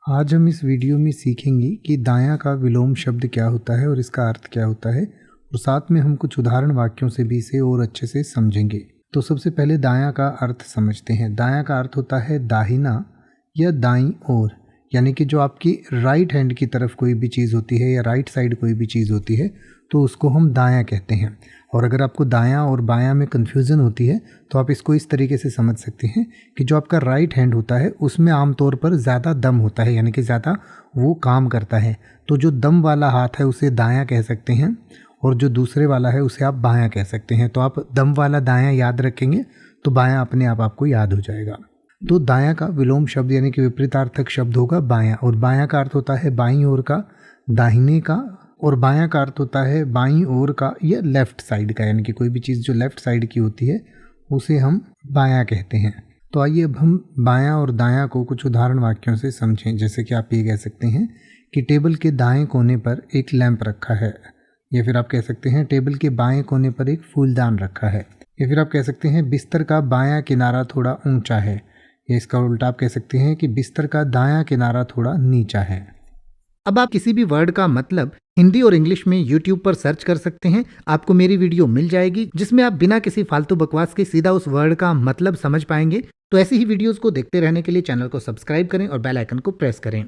आज हम इस वीडियो में सीखेंगे कि दायां का विलोम शब्द क्या होता है और इसका अर्थ क्या होता है, और साथ में हम कुछ उदाहरण वाक्यों से भी इसे और अच्छे से समझेंगे। तो सबसे पहले दायां का अर्थ समझते हैं। दायां का अर्थ होता है दाहिना या दाईं ओर, यानी कि जो आपकी राइट हैंड की तरफ कोई भी चीज़ होती है या राइट साइड कोई भी चीज़ होती है तो उसको हम दायां कहते हैं। और अगर आपको दायां और बायां में कन्फ्यूज़न होती है तो आप इसको इस तरीके से समझ सकते हैं कि जो आपका राइट हैंड होता है उसमें आमतौर पर ज़्यादा दम होता है, यानी कि ज़्यादा वो काम करता है। तो जो दम वाला हाथ है उसे दायां कह सकते हैं और जो दूसरे वाला है उसे आप बायां कह सकते हैं। तो आप दम वाला दायां याद रखेंगे तो बायां अपने आप आपको याद हो जाएगा। तो दायां का विलोम शब्द यानी कि विपरीतार्थक शब्द होगा बायां, और बायां का अर्थ होता है बाईं ओर का, दाहिने का, और बायां का अर्थ होता है बाईं ओर का या लेफ्ट साइड का, यानी कि कोई भी चीज़ जो लेफ्ट साइड की होती है उसे हम बायां कहते हैं। तो आइए अब हम बायां और दायां को कुछ उदाहरण वाक्यों से समझें। जैसे कि आप ये कह सकते हैं कि टेबल के दाएं कोने पर एक लैंप रखा है, या फिर आप कह सकते हैं टेबल के बाएं कोने पर एक फूलदान रखा है, या फिर आप कह सकते हैं बिस्तर का बायां किनारा थोड़ा ऊंचा है, या इसका उल्टा आप कह सकते हैं कि बिस्तर का दायां किनारा थोड़ा नीचा है। अब आप किसी भी वर्ड का मतलब हिंदी और इंग्लिश में YouTube पर सर्च कर सकते हैं। आपको मेरी वीडियो मिल जाएगी जिसमें आप बिना किसी फालतू बकवास के सीधा उस वर्ड का मतलब समझ पाएंगे। तो ऐसी ही वीडियोस को देखते रहने के लिए चैनल को सब्सक्राइब करें और बेल आइकन को प्रेस करें।